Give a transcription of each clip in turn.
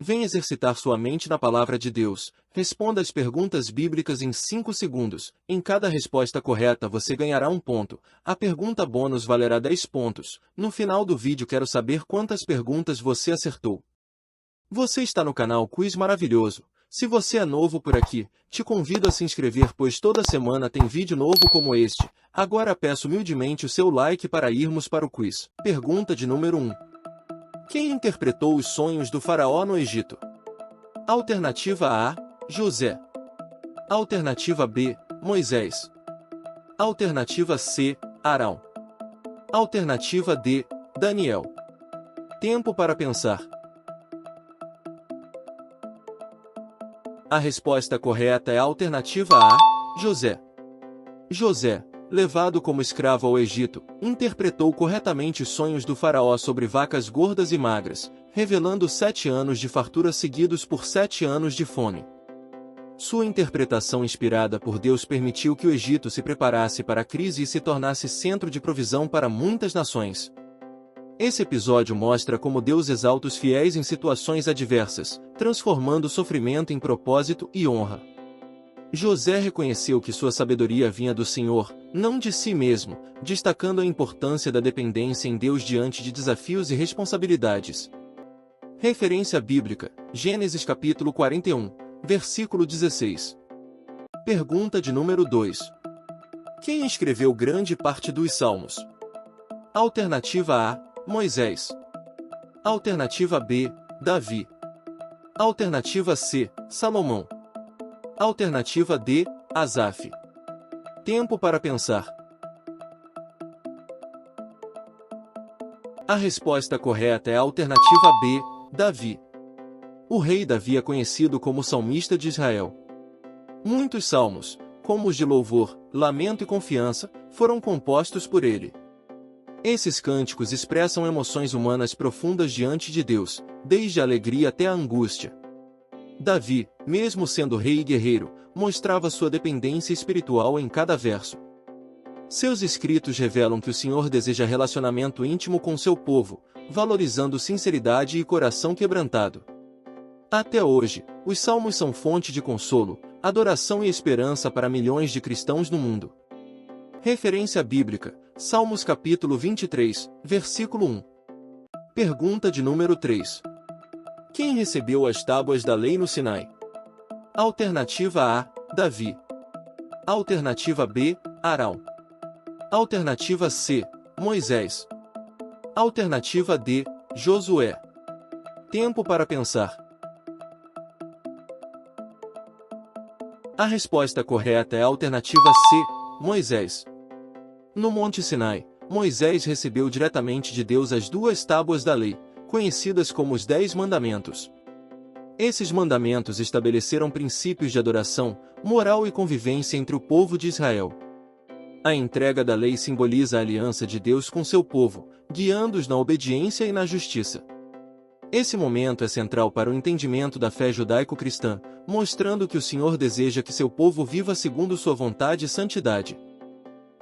Vem exercitar sua mente na palavra de Deus. Responda as perguntas bíblicas em 5 segundos. Em cada resposta correta você ganhará 1 ponto. A pergunta bônus valerá 10 pontos. No final do vídeo quero saber quantas perguntas você acertou. Você está no canal Quiz Maravilhoso. Se você é novo por aqui, te convido a se inscrever pois toda semana tem vídeo novo como este. Agora peço humildemente o seu like para irmos para o quiz. Pergunta de número 1. Quem interpretou os sonhos do faraó no Egito? Alternativa A, José. Alternativa B, Moisés. Alternativa C, Arão. Alternativa D, Daniel. Tempo para pensar. A resposta correta é a alternativa A, José. José, levado como escravo ao Egito, interpretou corretamente os sonhos do faraó sobre vacas gordas e magras, revelando 7 anos de fartura seguidos por 7 anos de fome. Sua interpretação inspirada por Deus permitiu que o Egito se preparasse para a crise e se tornasse centro de provisão para muitas nações. Esse episódio mostra como Deus exalta os fiéis em situações adversas, transformando o sofrimento em propósito e honra. José reconheceu que sua sabedoria vinha do Senhor, não de si mesmo, destacando a importância da dependência em Deus diante de desafios e responsabilidades. Referência bíblica, Gênesis capítulo 41, versículo 16. Pergunta de número 2. Quem escreveu grande parte dos Salmos? Alternativa A, Moisés. Alternativa B, Davi. Alternativa C, Salomão. Alternativa D, Asaf. Tempo para pensar. A resposta correta é a alternativa B, Davi. O rei Davi é conhecido como salmista de Israel. Muitos salmos, como os de louvor, lamento e confiança, foram compostos por ele. Esses cânticos expressam emoções humanas profundas diante de Deus, desde a alegria até a angústia. Davi, mesmo sendo rei e guerreiro, mostrava sua dependência espiritual em cada verso. Seus escritos revelam que o Senhor deseja relacionamento íntimo com seu povo, valorizando sinceridade e coração quebrantado. Até hoje, os salmos são fonte de consolo, adoração e esperança para milhões de cristãos no mundo. Referência bíblica, Salmos capítulo 23, versículo 1. Pergunta de número 3. Quem recebeu as tábuas da lei no Sinai? Alternativa A, Davi. Alternativa B, Arão. Alternativa C, Moisés. Alternativa D, Josué. Tempo para pensar. A resposta correta é a alternativa C, Moisés. No Monte Sinai, Moisés recebeu diretamente de Deus as 2 tábuas da lei, conhecidas como os 10 Mandamentos. Esses mandamentos estabeleceram princípios de adoração, moral e convivência entre o povo de Israel. A entrega da lei simboliza a aliança de Deus com seu povo, guiando-os na obediência e na justiça. Esse momento é central para o entendimento da fé judaico-cristã, mostrando que o Senhor deseja que seu povo viva segundo sua vontade e santidade.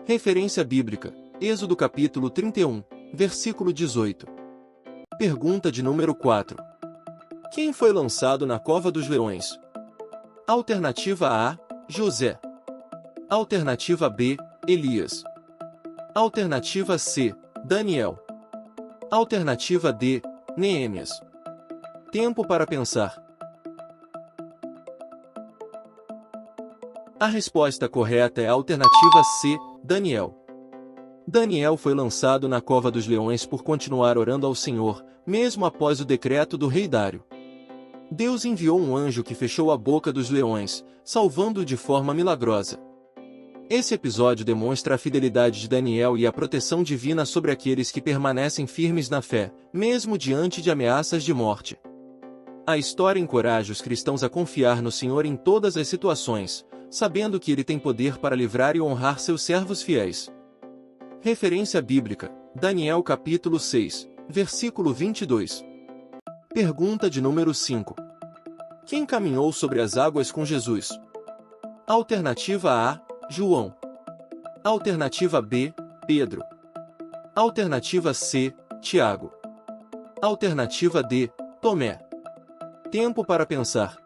Referência bíblica, Êxodo capítulo 31, versículo 18. Pergunta de número 4. Quem foi lançado na cova dos leões? Alternativa A, José. Alternativa B, Elias. Alternativa C, Daniel. Alternativa D, Neemias. Tempo para pensar. A resposta correta é a alternativa C, Daniel. Daniel foi lançado na cova dos leões por continuar orando ao Senhor, mesmo após o decreto do rei Dário. Deus enviou um anjo que fechou a boca dos leões, salvando-o de forma milagrosa. Esse episódio demonstra a fidelidade de Daniel e a proteção divina sobre aqueles que permanecem firmes na fé, mesmo diante de ameaças de morte. A história encoraja os cristãos a confiar no Senhor em todas as situações, sabendo que Ele tem poder para livrar e honrar seus servos fiéis. Referência bíblica, Daniel capítulo 6, versículo 22. Pergunta de número 5. Quem caminhou sobre as águas com Jesus? Alternativa A, João. Alternativa B, Pedro. Alternativa C, Tiago. Alternativa D, Tomé. Tempo para pensar.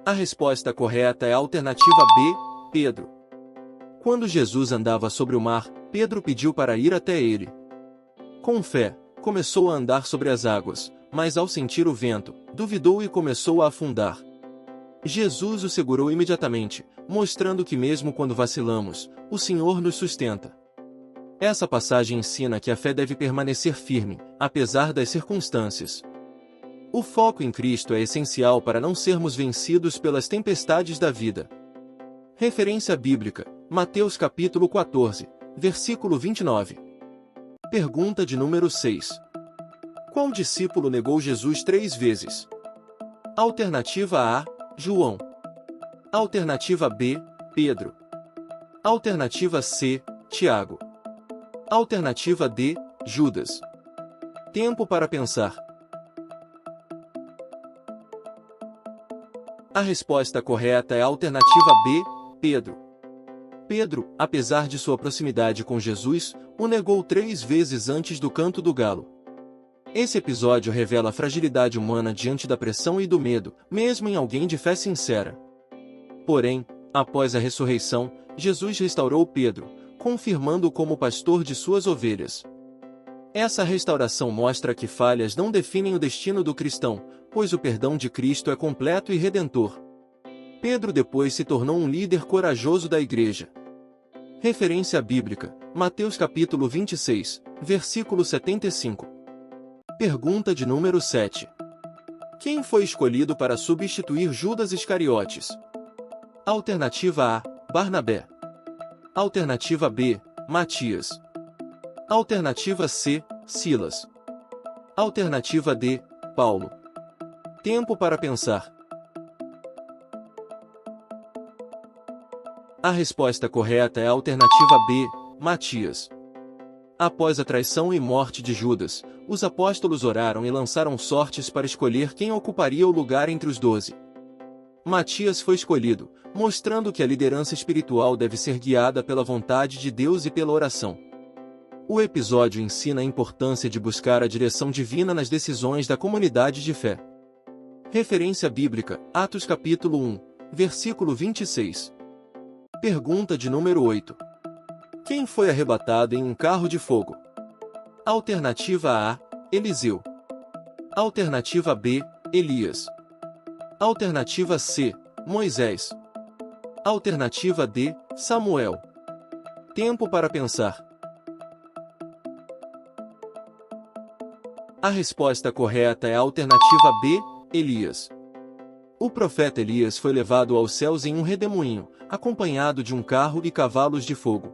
A resposta correta é a alternativa B, Pedro. Quando Jesus andava sobre o mar, Pedro pediu para ir até ele. Com fé, começou a andar sobre as águas, mas ao sentir o vento, duvidou e começou a afundar. Jesus o segurou imediatamente, mostrando que mesmo quando vacilamos, o Senhor nos sustenta. Essa passagem ensina que a fé deve permanecer firme, apesar das circunstâncias. O foco em Cristo é essencial para não sermos vencidos pelas tempestades da vida. Referência bíblica, Mateus capítulo 14, versículo 29. Pergunta de número 6. Qual discípulo negou Jesus 3 vezes? Alternativa A, João. Alternativa B, Pedro. Alternativa C, Tiago. Alternativa D, Judas. Tempo para pensar. A resposta correta é a alternativa B, Pedro. Pedro, apesar de sua proximidade com Jesus, o negou 3 vezes antes do canto do galo. Esse episódio revela a fragilidade humana diante da pressão e do medo, mesmo em alguém de fé sincera. Porém, após a ressurreição, Jesus restaurou Pedro, confirmando-o como pastor de suas ovelhas. Essa restauração mostra que falhas não definem o destino do cristão, pois o perdão de Cristo é completo e redentor. Pedro depois se tornou um líder corajoso da igreja. Referência bíblica, Mateus capítulo 26, versículo 75. Pergunta de número 7. Quem foi escolhido para substituir Judas Iscariotes? Alternativa A, Barnabé. Alternativa B, Matias. Alternativa C, Silas. Alternativa D, Paulo. Tempo para pensar. A resposta correta é a alternativa B, Matias. Após a traição e morte de Judas, os apóstolos oraram e lançaram sortes para escolher quem ocuparia o lugar entre os 12. Matias foi escolhido, mostrando que a liderança espiritual deve ser guiada pela vontade de Deus e pela oração. O episódio ensina a importância de buscar a direção divina nas decisões da comunidade de fé. Referência bíblica, Atos capítulo 1, versículo 26. Pergunta de número 8. Quem foi arrebatado em um carro de fogo? Alternativa A, Eliseu. Alternativa B, Elias. Alternativa C, Moisés. Alternativa D, Samuel. Tempo para pensar. A resposta correta é a alternativa B, Elias. O profeta Elias foi levado aos céus em um redemoinho, acompanhado de um carro e cavalos de fogo.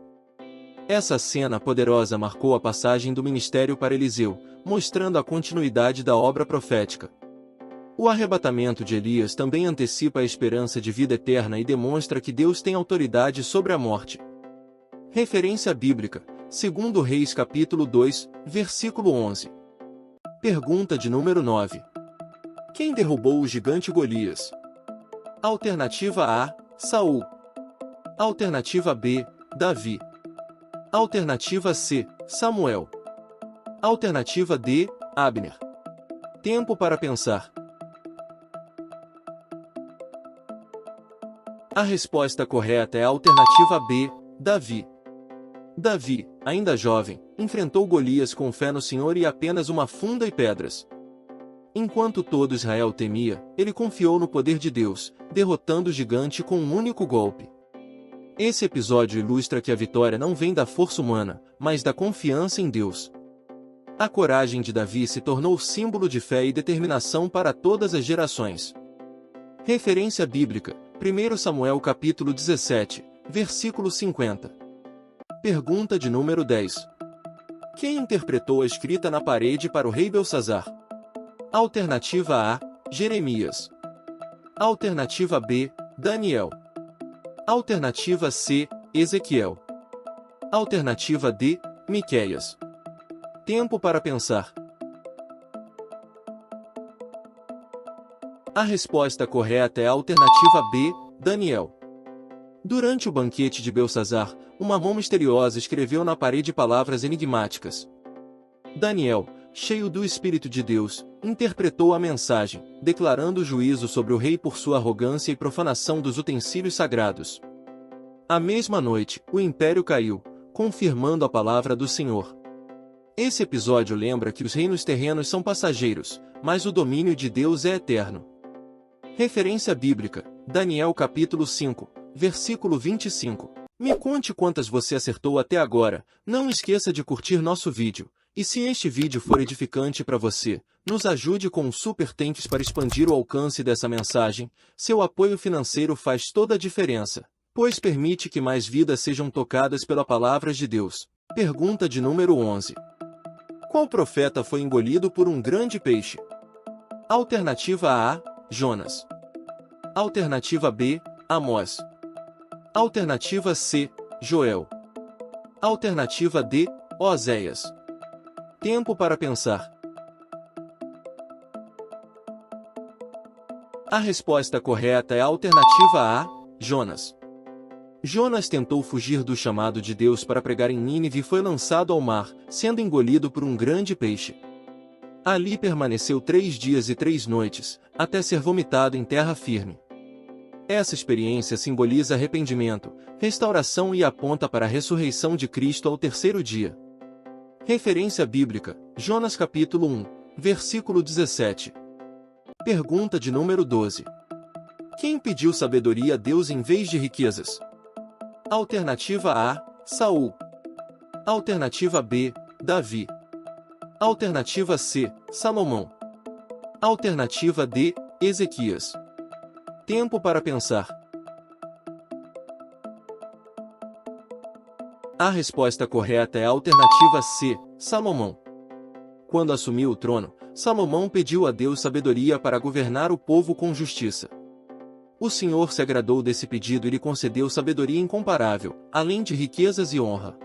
Essa cena poderosa marcou a passagem do ministério para Eliseu, mostrando a continuidade da obra profética. O arrebatamento de Elias também antecipa a esperança de vida eterna e demonstra que Deus tem autoridade sobre a morte. Referência bíblica, 2 Reis capítulo 2, versículo 11. Pergunta de número 9. Quem derrubou o gigante Golias? Alternativa A, Saul. Alternativa B, Davi. Alternativa C, Samuel. Alternativa D, Abner. Tempo para pensar. A resposta correta é a alternativa B, Davi. Davi, ainda jovem, enfrentou Golias com fé no Senhor e apenas uma funda e pedras. Enquanto todo Israel temia, ele confiou no poder de Deus, derrotando o gigante com um único golpe. Esse episódio ilustra que a vitória não vem da força humana, mas da confiança em Deus. A coragem de Davi se tornou símbolo de fé e determinação para todas as gerações. Referência bíblica, 1 Samuel capítulo 17, versículo 50. Pergunta de número 10. Quem interpretou a escrita na parede para o rei Belsazar? Alternativa A, Jeremias. Alternativa B, Daniel. Alternativa C, Ezequiel. Alternativa D, Miqueias. Tempo para pensar. A resposta correta é a alternativa B, Daniel. Durante o banquete de Belsazar, uma mão misteriosa escreveu na parede palavras enigmáticas. Daniel, cheio do Espírito de Deus, interpretou a mensagem, declarando juízo sobre o rei por sua arrogância e profanação dos utensílios sagrados. A mesma noite, o império caiu, confirmando a palavra do Senhor. Esse episódio lembra que os reinos terrenos são passageiros, mas o domínio de Deus é eterno. Referência bíblica, Daniel capítulo 5, versículo 25. Me conte quantas você acertou até agora, não esqueça de curtir nosso vídeo, e se este vídeo for edificante para você, nos ajude com um super thanks para expandir o alcance dessa mensagem, seu apoio financeiro faz toda a diferença, pois permite que mais vidas sejam tocadas pela palavra de Deus. Pergunta de número 11. Qual profeta foi engolido por um grande peixe? Alternativa A, Jonas. Alternativa B, Amós. Alternativa C, Joel. Alternativa D, Oséias. Tempo para pensar. A resposta correta é a alternativa A, Jonas. Jonas tentou fugir do chamado de Deus para pregar em Nínive e foi lançado ao mar, sendo engolido por um grande peixe. Ali permaneceu 3 dias e 3 noites, até ser vomitado em terra firme. Essa experiência simboliza arrependimento, restauração e aponta para a ressurreição de Cristo ao 3º dia. Referência bíblica, Jonas capítulo 1, versículo 17. Pergunta de número 12. Quem pediu sabedoria a Deus em vez de riquezas? Alternativa A, Saul. Alternativa B, Davi. Alternativa C, Salomão. Alternativa D, Ezequias. Tempo para pensar. A resposta correta é a alternativa C, Salomão. Quando assumiu o trono, Salomão pediu a Deus sabedoria para governar o povo com justiça. O Senhor se agradou desse pedido e lhe concedeu sabedoria incomparável, além de riquezas e honra.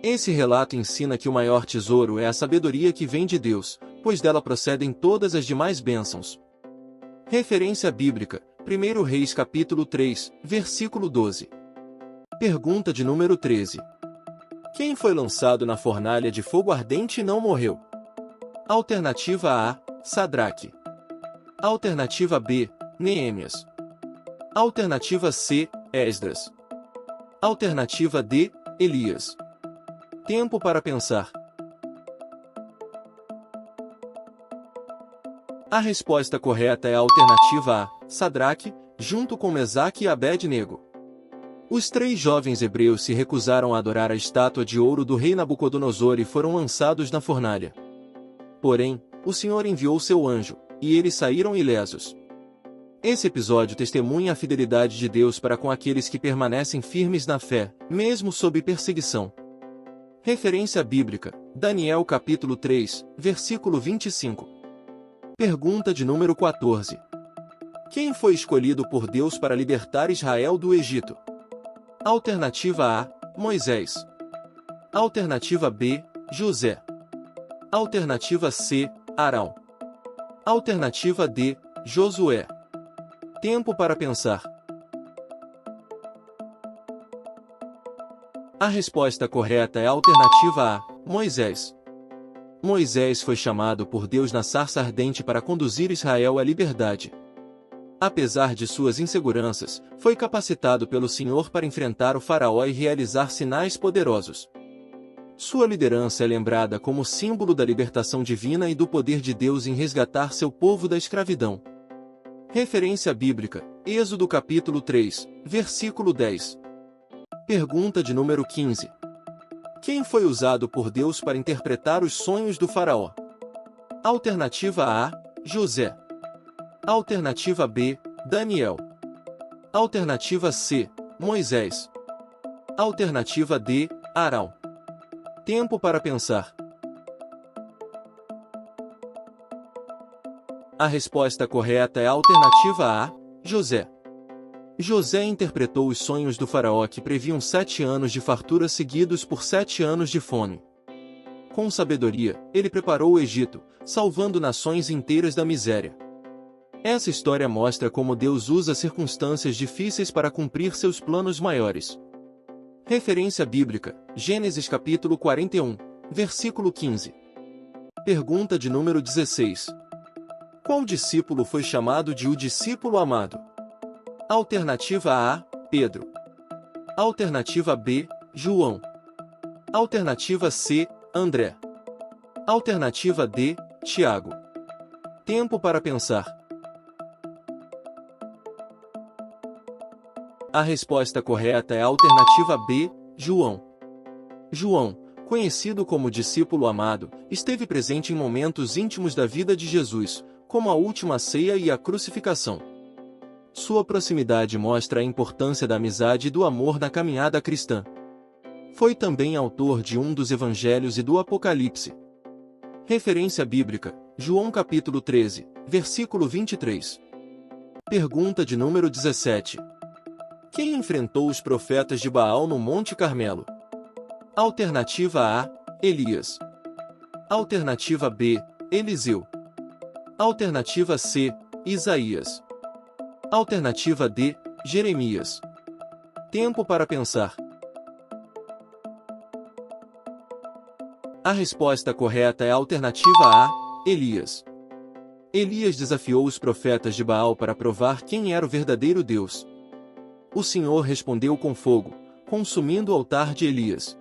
Esse relato ensina que o maior tesouro é a sabedoria que vem de Deus, pois dela procedem todas as demais bênçãos. Referência bíblica, 1 Reis capítulo 3, versículo 12. Pergunta de número 13. Quem foi lançado na fornalha de fogo ardente e não morreu? Alternativa A, Sadraque. Alternativa B, Neemias. Alternativa C, Esdras. Alternativa D, Elias. Tempo para pensar. A resposta correta é a alternativa A, Sadraque, junto com Mesaque e Abed-nego. Os 3 jovens hebreus se recusaram a adorar a estátua de ouro do rei Nabucodonosor e foram lançados na fornalha. Porém, o Senhor enviou seu anjo, e eles saíram ilesos. Esse episódio testemunha a fidelidade de Deus para com aqueles que permanecem firmes na fé, mesmo sob perseguição. Referência bíblica, Daniel capítulo 3, versículo 25. Pergunta de número 14. Quem foi escolhido por Deus para libertar Israel do Egito? Alternativa A, Moisés. Alternativa B, José. Alternativa C, Arão. Alternativa D, Josué. Tempo para pensar. A resposta correta é a alternativa A, Moisés. Moisés foi chamado por Deus na sarça ardente para conduzir Israel à liberdade. Apesar de suas inseguranças, foi capacitado pelo Senhor para enfrentar o faraó e realizar sinais poderosos. Sua liderança é lembrada como símbolo da libertação divina e do poder de Deus em resgatar seu povo da escravidão. Referência bíblica, Êxodo capítulo 3, versículo 10. Pergunta de número 15. Quem foi usado por Deus para interpretar os sonhos do faraó? Alternativa A, José. Alternativa B, Daniel. Alternativa C, Moisés. Alternativa D, Arão. Tempo para pensar. A resposta correta é a alternativa A, José. José interpretou os sonhos do faraó que previam 7 anos de fartura seguidos por 7 anos de fome. Com sabedoria, ele preparou o Egito, salvando nações inteiras da miséria. Essa história mostra como Deus usa circunstâncias difíceis para cumprir seus planos maiores. Referência bíblica, Gênesis capítulo 41, versículo 15. Pergunta de número 16. Qual discípulo foi chamado de o discípulo amado? Alternativa A, Pedro. Alternativa B, João. Alternativa C, André. Alternativa D, Tiago. Tempo para pensar. A resposta correta é a alternativa B, João. João, conhecido como discípulo amado, esteve presente em momentos íntimos da vida de Jesus, como a última ceia e a crucificação. Sua proximidade mostra a importância da amizade e do amor na caminhada cristã. Foi também autor de um dos evangelhos e do Apocalipse. Referência bíblica, João capítulo 13, versículo 23. Pergunta de número 17. Quem enfrentou os profetas de Baal no Monte Carmelo? Alternativa A, Elias. Alternativa B, Eliseu. Alternativa C, Isaías. Alternativa D, Jeremias. Tempo para pensar. A resposta correta é a alternativa A, Elias. Elias desafiou os profetas de Baal para provar quem era o verdadeiro Deus. O Senhor respondeu com fogo, consumindo o altar de Elias.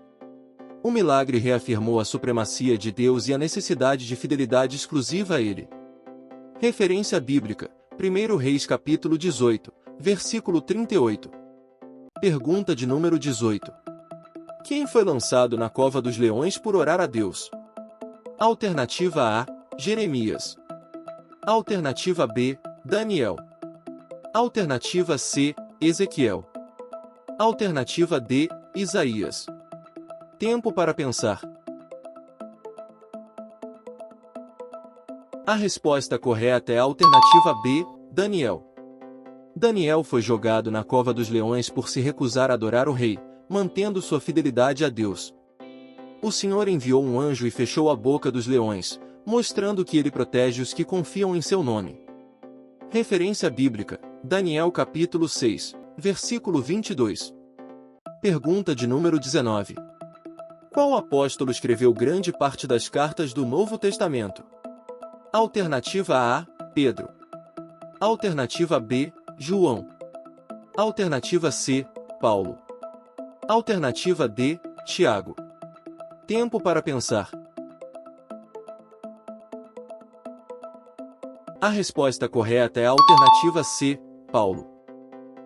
O milagre reafirmou a supremacia de Deus e a necessidade de fidelidade exclusiva a Ele. Referência bíblica, 1 Reis capítulo 18, versículo 38. Pergunta de número 18. Quem foi lançado na cova dos leões por orar a Deus? Alternativa A, Jeremias. Alternativa B, Daniel. Alternativa C, Ezequiel. Alternativa D, Isaías. Tempo para pensar. A resposta correta é a alternativa B, Daniel. Daniel foi jogado na cova dos leões por se recusar a adorar o rei, mantendo sua fidelidade a Deus. O Senhor enviou um anjo e fechou a boca dos leões, mostrando que ele protege os que confiam em seu nome. Referência bíblica, Daniel capítulo 6, versículo 22. Pergunta de número 19. Qual apóstolo escreveu grande parte das cartas do Novo Testamento? Alternativa A, Pedro. Alternativa B, João. Alternativa C, Paulo. Alternativa D, Tiago. Tempo para pensar. A resposta correta é a alternativa C, Paulo.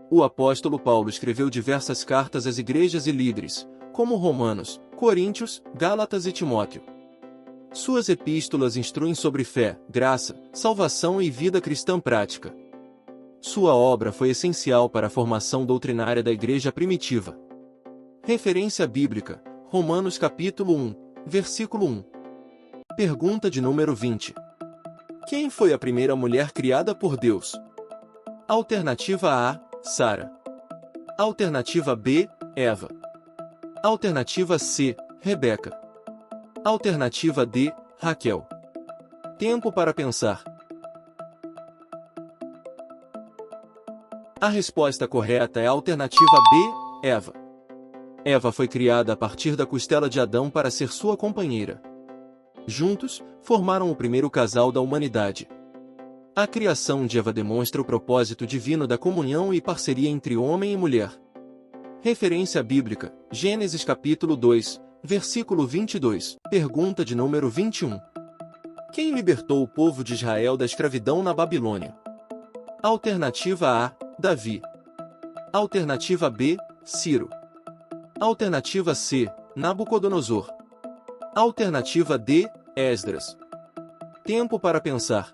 O apóstolo Paulo escreveu diversas cartas às igrejas e líderes, como Romanos, Coríntios, Gálatas e Timóteo. Suas epístolas instruem sobre fé, graça, salvação e vida cristã prática. Sua obra foi essencial para a formação doutrinária da igreja primitiva. Referência bíblica, Romanos capítulo 1, versículo 1. Pergunta de número 20. Quem foi a primeira mulher criada por Deus? Alternativa A, Sara. Alternativa B, Eva. Alternativa C, Rebeca. Alternativa D, Raquel. Tempo para pensar. A resposta correta é a alternativa B, Eva. Eva foi criada a partir da costela de Adão para ser sua companheira. Juntos, formaram o primeiro casal da humanidade. A criação de Eva demonstra o propósito divino da comunhão e parceria entre homem e mulher. Referência bíblica, Gênesis capítulo 2, versículo 22. Pergunta de número 21. Quem libertou o povo de Israel da escravidão na Babilônia? Alternativa A, Davi. Alternativa B, Ciro. Alternativa C, Nabucodonosor. Alternativa D, Esdras. Tempo para pensar.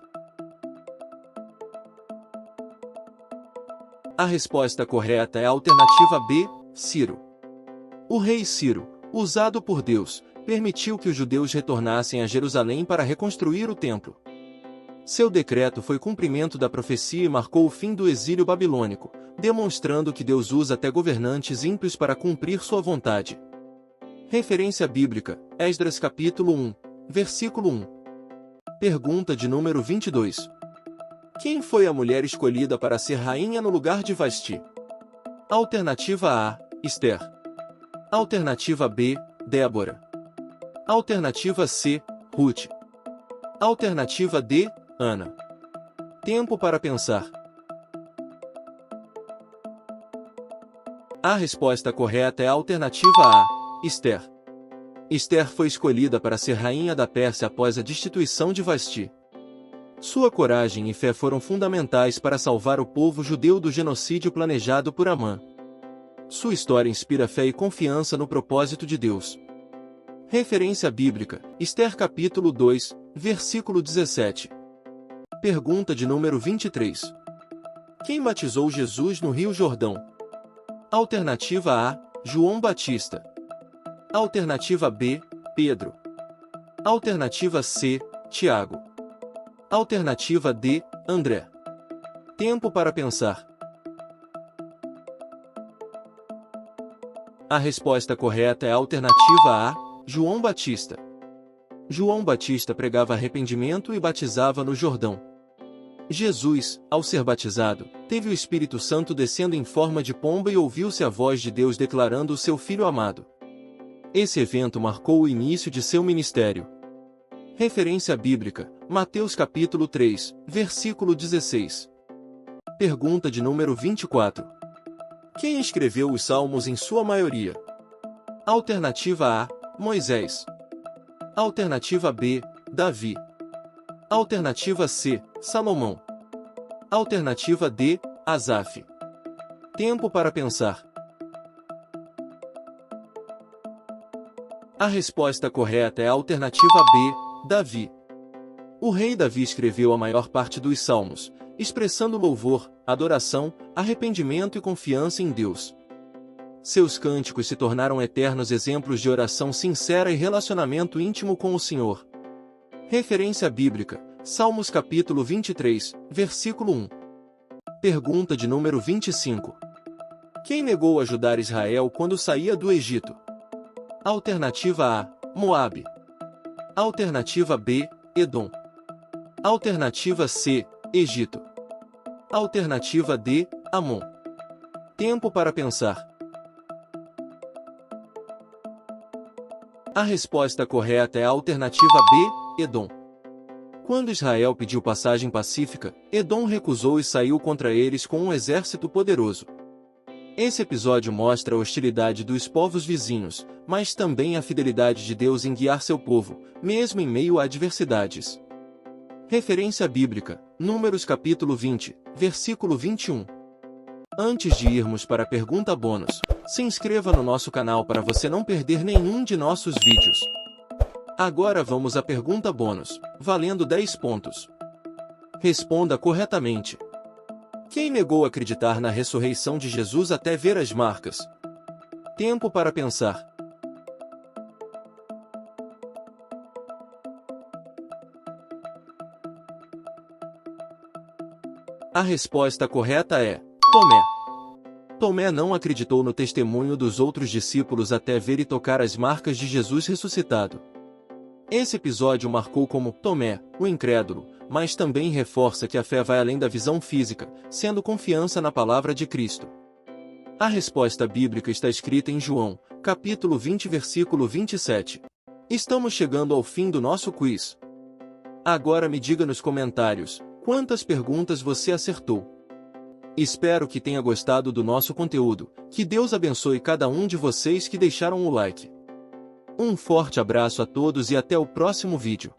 A resposta correta é a alternativa B, Ciro. O rei Ciro, usado por Deus, permitiu que os judeus retornassem a Jerusalém para reconstruir o templo. Seu decreto foi cumprimento da profecia e marcou o fim do exílio babilônico, demonstrando que Deus usa até governantes ímpios para cumprir sua vontade. Referência bíblica, Esdras capítulo 1, versículo 1. Pergunta de número 22. Quem foi a mulher escolhida para ser rainha no lugar de Vasti? Alternativa A, Esther. Alternativa B, Débora. Alternativa C, Ruth. Alternativa D, Ana. Tempo para pensar. A resposta correta é a alternativa A, Esther. Esther foi escolhida para ser rainha da Pérsia após a destituição de Vasti. Sua coragem e fé foram fundamentais para salvar o povo judeu do genocídio planejado por Amã. Sua história inspira fé e confiança no propósito de Deus. Referência bíblica, Esther capítulo 2, versículo 17. Pergunta de número 23. Quem batizou Jesus no Rio Jordão? Alternativa A, João Batista. Alternativa B, Pedro. Alternativa C, Tiago. Alternativa D, André. Tempo para pensar. A resposta correta é a alternativa A, João Batista. João Batista pregava arrependimento e batizava no Jordão. Jesus, ao ser batizado, teve o Espírito Santo descendo em forma de pomba e ouviu-se a voz de Deus declarando o seu Filho amado. Esse evento marcou o início de seu ministério. Referência bíblica, Mateus capítulo 3, versículo 16. Pergunta de número 24. Quem escreveu os Salmos em sua maioria? Alternativa A, Moisés. Alternativa B, Davi. Alternativa C, Salomão. Alternativa D, Asaf. Tempo para pensar. A resposta correta é a alternativa B, Davi. O rei Davi escreveu a maior parte dos Salmos, expressando louvor, adoração, arrependimento e confiança em Deus. Seus cânticos se tornaram eternos exemplos de oração sincera e relacionamento íntimo com o Senhor. Referência bíblica, Salmos capítulo 23, versículo 1. Pergunta de número 25. Quem negou ajudar Israel quando saía do Egito? Alternativa A, Moabe. Alternativa B, Edom. Alternativa C, Egito. Alternativa D, Amon. Tempo para pensar. A resposta correta é a alternativa B, Edom. Quando Israel pediu passagem pacífica, Edom recusou e saiu contra eles com um exército poderoso. Esse episódio mostra a hostilidade dos povos vizinhos, mas também a fidelidade de Deus em guiar seu povo, mesmo em meio a adversidades. Referência bíblica, Números capítulo 20, versículo 21. Antes de irmos para a pergunta bônus, se inscreva no nosso canal para você não perder nenhum de nossos vídeos. Agora vamos à pergunta bônus, valendo 10 pontos. Responda corretamente. Quem negou acreditar na ressurreição de Jesus até ver as marcas? Tempo para pensar. A resposta correta é Tomé. Tomé não acreditou no testemunho dos outros discípulos até ver e tocar as marcas de Jesus ressuscitado. Esse episódio marcou como Tomé, o incrédulo, mas também reforça que a fé vai além da visão física, sendo confiança na palavra de Cristo. A resposta bíblica está escrita em João, capítulo 20, versículo 27. Estamos chegando ao fim do nosso quiz. Agora me diga nos comentários, quantas perguntas você acertou? Espero que tenha gostado do nosso conteúdo, que Deus abençoe cada um de vocês que deixaram o like. Um forte abraço a todos e até o próximo vídeo.